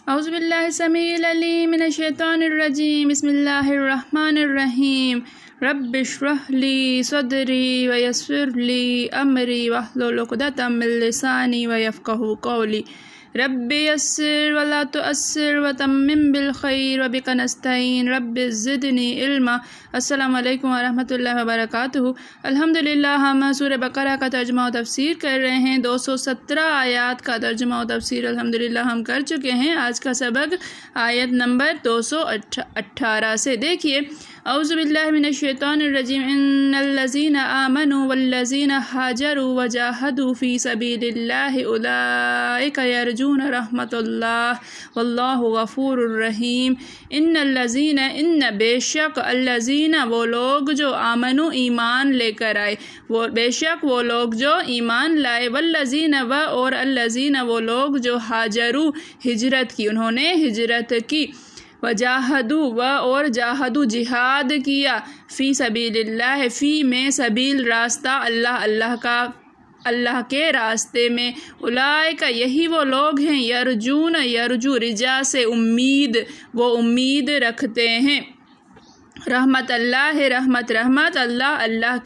اعوذ باللہ السمیع العلیم من الشیطان الرجیم بسم اللہ الرحمن الرحیم رب اشرح لی صدری ویسر لی امری واحلل عقدۃ من لسانی ویفقہوا قولی رب یسر ولا تؤثر وتمم بالخیر وبک نستعین رب زدنی علما۔ السلام علیکم ورحمۃ اللہ وبرکاتہ۔ الحمدللہ ہم سورہ بقرہ کا ترجمہ و تفسیر کر رہے ہیں۔ 217 آیات کا ترجمہ و تفسیر الحمدللہ ہم کر چکے ہیں۔ آج کا سبق آیت نمبر 218 سے دیکھیے۔ اعوذ باللہ من الشیطان الرجیم ان الذین آمنوا والذین ہاجروا وجاہدوا فی سبیل اللہ اولئک یرجون رحمت اللہ واللہ غفور الرحیم۔ ان بے شک الذین وہ لوگ جو آمنوا ایمان لے کر آئے، وہ بے شک وہ لوگ جو ایمان لائے، والذین اور الذین وہ لوگ جو ہاجروا ہجرت کی، انہوں نے ہجرت کی، وجاہدوا اور جاہدوا جہاد کیا، فی سبیل اللہ فی میں سبیل راستہ اللہ کے راستے میں، اولئک یہی وہ لوگ ہیں، یرجون یرجو رجا سے امید، وہ امید رکھتے ہیں، رحمت اللہ رحمت اللہ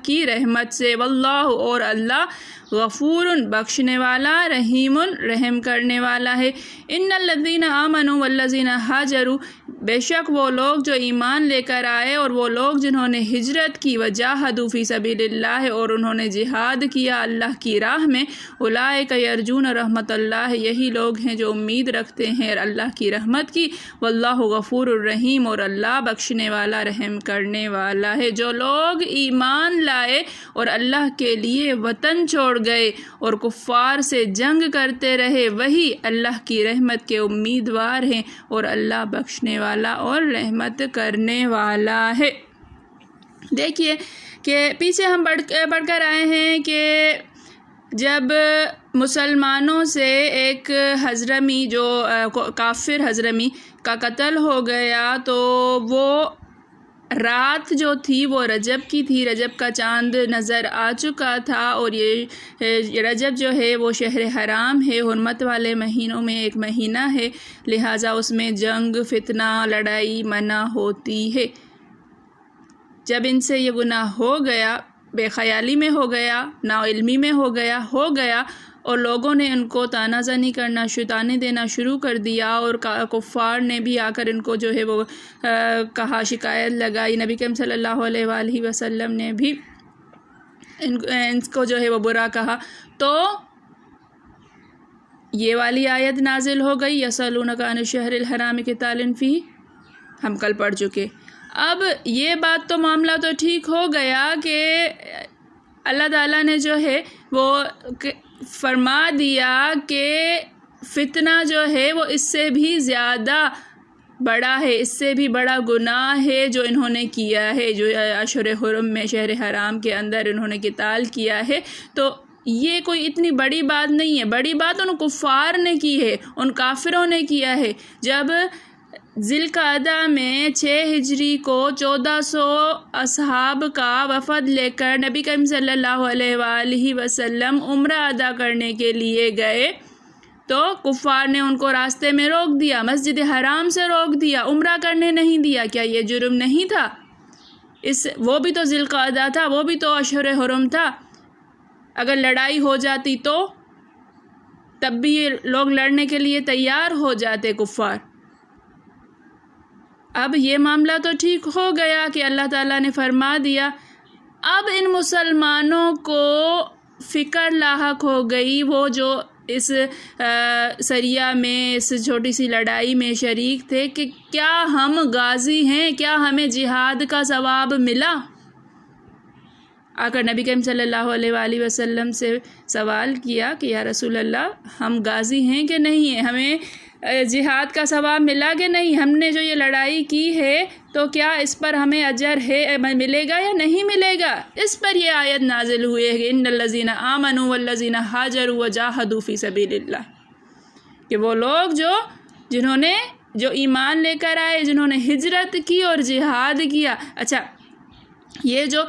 کی رحمت سے، واللہ اور اللہ غفور بخشنے والا، رحیم رحم کرنے والا ہے۔ ان الذین آمنوا والذین ہاجروا بے شک وہ لوگ جو ایمان لے کر آئے اور وہ لوگ جنہوں نے ہجرت کی، وجاہدوا فی سبیل اللہ اور انہوں نے جہاد کیا اللہ کی راہ میں، اولئک یرجون رحمت اللہ یہی لوگ ہیں جو امید رکھتے ہیں اللہ کی رحمت کی، واللہ غفور الرحیم اور اللہ بخشنے والا رحم کرنے والا ہے۔ جو لوگ ایمان لائے اور اللہ کے لیے وطن چھوڑ گئے اور کفار سے جنگ کرتے رہے، وہی اللہ کی رحمت کے امیدوار ہیں اور اللہ بخشنے والا اور رحمت کرنے والا ہے۔ دیکھیے کہ پیچھے ہم پڑھ کر آئے ہیں کہ جب مسلمانوں سے ایک حضرمی جو کافر حضرمی کا قتل ہو گیا تو وہ رات جو تھی وہ رجب کی تھی، رجب کا چاند نظر آ چکا تھا، اور یہ رجب جو ہے وہ شہر حرام ہے، حرمت والے مہینوں میں ایک مہینہ ہے، لہٰذا اس میں جنگ، فتنہ، لڑائی منع ہوتی ہے۔ جب ان سے یہ گناہ ہو گیا، بے خیالی میں ہو گیا، ناعلمی میں ہو گیا اور لوگوں نے ان کو طعنہ زنی کرنا، شیطانے دینا شروع کر دیا، اور کفار نے بھی آ کر ان کو جو ہے وہ کہا، شکایت لگائی، نبی کریم صلی اللہ علیہ وآلہ وسلم نے بھی ان کو جو ہے وہ برا کہا، تو یہ والی آیت نازل ہو گئی، یسألونک عن الشہر الحرام قتال فیہ، ہم کل پڑھ چکے۔ اب یہ بات تو معاملہ تو ٹھیک ہو گیا کہ اللہ تعالیٰ نے جو ہے وہ فرما دیا کہ فتنہ جو ہے وہ اس سے بھی زیادہ بڑا ہے، اس سے بھی بڑا گناہ ہے جو انہوں نے کیا ہے، جو اشہر حرم میں شہر حرام کے اندر انہوں نے قتال کیا ہے۔ تو یہ کوئی اتنی بڑی بات نہیں ہے، بڑی بات ان کفار نے کی ہے، ان کافروں نے کیا ہے۔ جب ذی القعدہ میں 6 ہجری کو 1400 اصحاب کا وفد لے کر نبی کریم صلی اللہ علیہ وآلہ وسلم عمرہ ادا کرنے کے لیے گئے تو کفار نے ان کو راستے میں روک دیا، مسجد حرام سے روک دیا، عمرہ کرنے نہیں دیا۔ کیا یہ جرم نہیں تھا؟ وہ بھی تو ذی القعدہ تھا، وہ بھی تو اشہر حرم تھا۔ اگر لڑائی ہو جاتی تو تب بھی یہ لوگ لڑنے کے لیے تیار ہو جاتے کفار۔ اب یہ معاملہ تو ٹھیک ہو گیا کہ اللہ تعالیٰ نے فرما دیا، اب ان مسلمانوں کو فکر لاحق ہو گئی، وہ جو اس سریہ میں، اس چھوٹی سی لڑائی میں شریک تھے، کہ کیا ہم غازی ہیں، کیا ہمیں جہاد کا ثواب ملا؟ آ کر نبی کریم صلی اللہ علیہ وآلہ وسلم سے سوال کیا کہ یا رسول اللہ، ہم غازی ہیں کہ نہیں ہیں، ہمیں جہاد کا ثواب ملا کہ نہیں، ہم نے جو یہ لڑائی کی ہے تو کیا اس پر ہمیں اجر ہے، ملے گا یا نہیں ملے گا؟ اس پر یہ آیت نازل ہوئی ہے کہ ان الذین آمنوا والذین ہاجروا وجاہدوا فی سبیل اللہ، کہ وہ لوگ جنہوں نے ایمان لے کر آئے، جنہوں نے ہجرت کی اور جہاد کیا۔ اچھا، یہ جو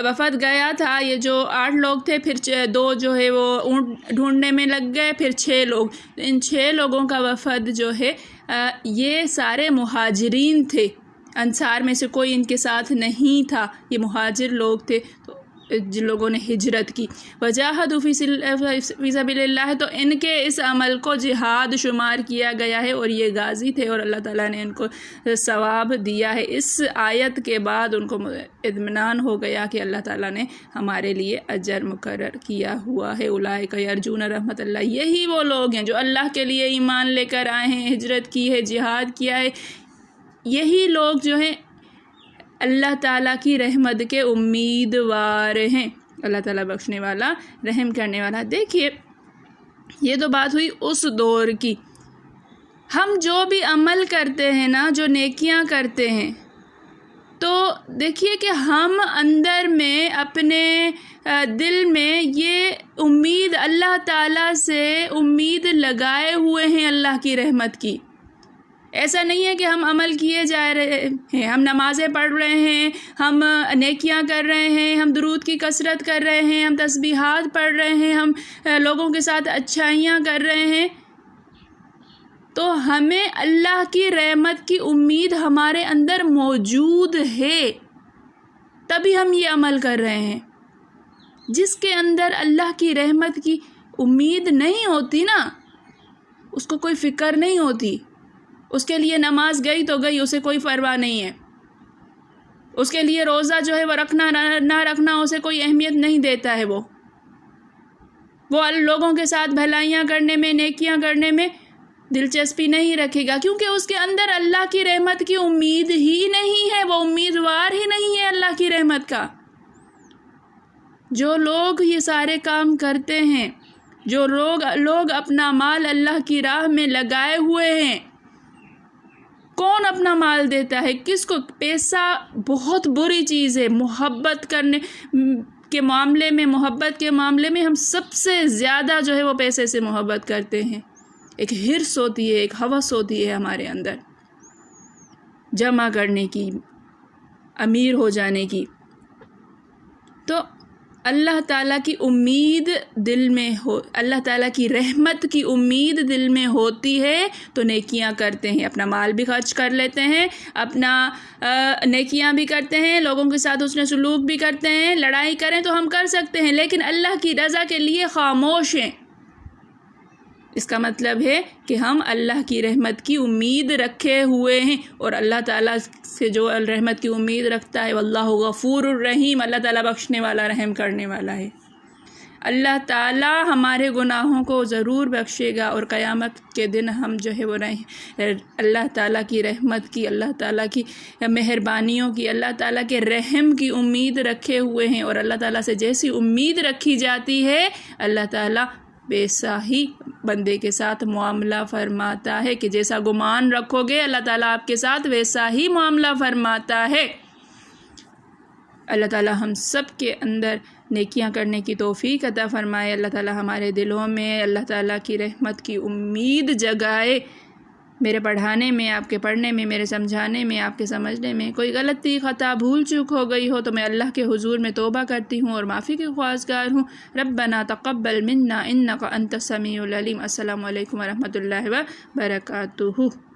وفد گیا تھا، یہ جو 8 لوگ تھے، پھر 2 جو ہے وہ اونٹ ڈھونڈنے میں لگ گئے، پھر 6 لوگ، ان 6 لوگوں کا وفد جو ہے یہ سارے مہاجرین تھے، انصار میں سے کوئی ان کے ساتھ نہیں تھا، یہ مہاجر لوگ تھے تو جن لوگوں نے ہجرت کی۔ وجاہدوا فی سبیل اللہ، تو ان کے اس عمل کو جہاد شمار کیا گیا ہے، اور یہ غازی تھے اور اللہ تعالیٰ نے ان کو ثواب دیا ہے۔ اس آیت کے بعد ان کو اطمینان ہو گیا کہ اللہ تعالیٰ نے ہمارے لیے اجر مقرر کیا ہوا ہے۔ اولئک یرجون رحمت اللہ، یہی وہ لوگ ہیں جو اللہ کے لیے ایمان لے کر آئے ہیں، ہجرت کی ہے، جہاد کیا ہے، یہی لوگ جو ہیں اللہ تعالیٰ کی رحمت کے امیدوار ہیں۔ اللہ تعالیٰ بخشنے والا، رحم کرنے والا۔ دیکھیے یہ تو بات ہوئی اس دور کی۔ ہم جو بھی عمل کرتے ہیں نا، جو نیکیاں کرتے ہیں، تو دیکھیے کہ ہم اندر میں اپنے دل میں یہ امید اللہ تعالیٰ سے امید لگائے ہوئے ہیں اللہ کی رحمت کی۔ ایسا نہیں ہے کہ ہم عمل کیے جا رہے ہیں، ہم نمازیں پڑھ رہے ہیں، ہم نیکیاں کر رہے ہیں، ہم درود کی کثرت کر رہے ہیں، ہم تسبیحات پڑھ رہے ہیں، ہم لوگوں کے ساتھ اچھائیاں کر رہے ہیں، تو ہمیں اللہ کی رحمت کی امید ہمارے اندر موجود ہے، تبھی ہم یہ عمل کر رہے ہیں۔ جس کے اندر اللہ کی رحمت کی امید نہیں ہوتی نا، اس کو کوئی فکر نہیں ہوتی، اس کے لیے نماز گئی تو گئی، اسے کوئی پرواہ نہیں ہے، اس کے لیے روزہ جو ہے وہ رکھنا نہ رکھنا اسے کوئی اہمیت نہیں دیتا ہے، وہ لوگوں کے ساتھ بھلائیاں کرنے میں، نیکیاں کرنے میں دلچسپی نہیں رکھے گا، کیونکہ اس کے اندر اللہ کی رحمت کی امید ہی نہیں ہے، وہ امیدوار ہی نہیں ہے اللہ کی رحمت کا۔ جو لوگ یہ سارے کام کرتے ہیں، جو لوگ اپنا مال اللہ کی راہ میں لگائے ہوئے ہیں، کون اپنا مال دیتا ہے؟ کس کو؟ پیسہ بہت بری چیز ہے، محبت کرنے کے معاملے میں، محبت کے معاملے میں ہم سب سے زیادہ جو ہے وہ پیسے سے محبت کرتے ہیں۔ ایک حرص ہوتی ہے، ایک ہوس ہوتی ہے ہمارے اندر جمع کرنے کی، امیر ہو جانے کی۔ تو اللہ تعالیٰ کی امید دل میں ہو، اللہ تعالیٰ کی رحمت کی امید دل میں ہوتی ہے تو نیکیاں کرتے ہیں، اپنا مال بھی خرچ کر لیتے ہیں، اپنا نیکیاں بھی کرتے ہیں، لوگوں کے ساتھ حسن سلوک بھی کرتے ہیں۔ لڑائی کریں تو ہم کر سکتے ہیں، لیکن اللہ کی رضا کے لیے خاموش ہیں۔ اس کا مطلب ہے کہ ہم اللہ کی رحمت کی امید رکھے ہوئے ہیں، اور اللہ تعالیٰ سے جو رحمت کی امید رکھتا ہے، واللہ غفور الرحیم، اللہ تعالیٰ بخشنے والا، رحم کرنے والا ہے۔ اللہ تعالیٰ ہمارے گناہوں کو ضرور بخشے گا، اور قیامت کے دن ہم جو ہے وہ اللہ تعالیٰ کی رحمت کی، اللہ تعالیٰ کی مہربانیوں کی، اللہ تعالیٰ کے رحم کی امید رکھے ہوئے ہیں، اور اللہ تعالیٰ سے جیسی امید رکھی جاتی ہے، اللہ تعالیٰ ویسا ہی بندے کے ساتھ معاملہ فرماتا ہے، کہ جیسا گمان رکھو گے اللہ تعالیٰ آپ کے ساتھ ویسا ہی معاملہ فرماتا ہے۔ اللہ تعالیٰ ہم سب کے اندر نیکیاں کرنے کی توفیق عطا فرمائے، اللہ تعالیٰ ہمارے دلوں میں اللہ تعالیٰ کی رحمت کی امید جگائے۔ میرے پڑھانے میں، آپ کے پڑھنے میں، میرے سمجھانے میں، آپ کے سمجھنے میں کوئی غلطی، خطا، بھول چوک ہو گئی ہو تو میں اللہ کے حضور میں توبہ کرتی ہوں اور معافی کی خواہشگار ہوں۔ ربنا تقبل منا انک انت السمیع العلیم۔ السلام علیکم ورحمۃ اللہ وبرکاتہ۔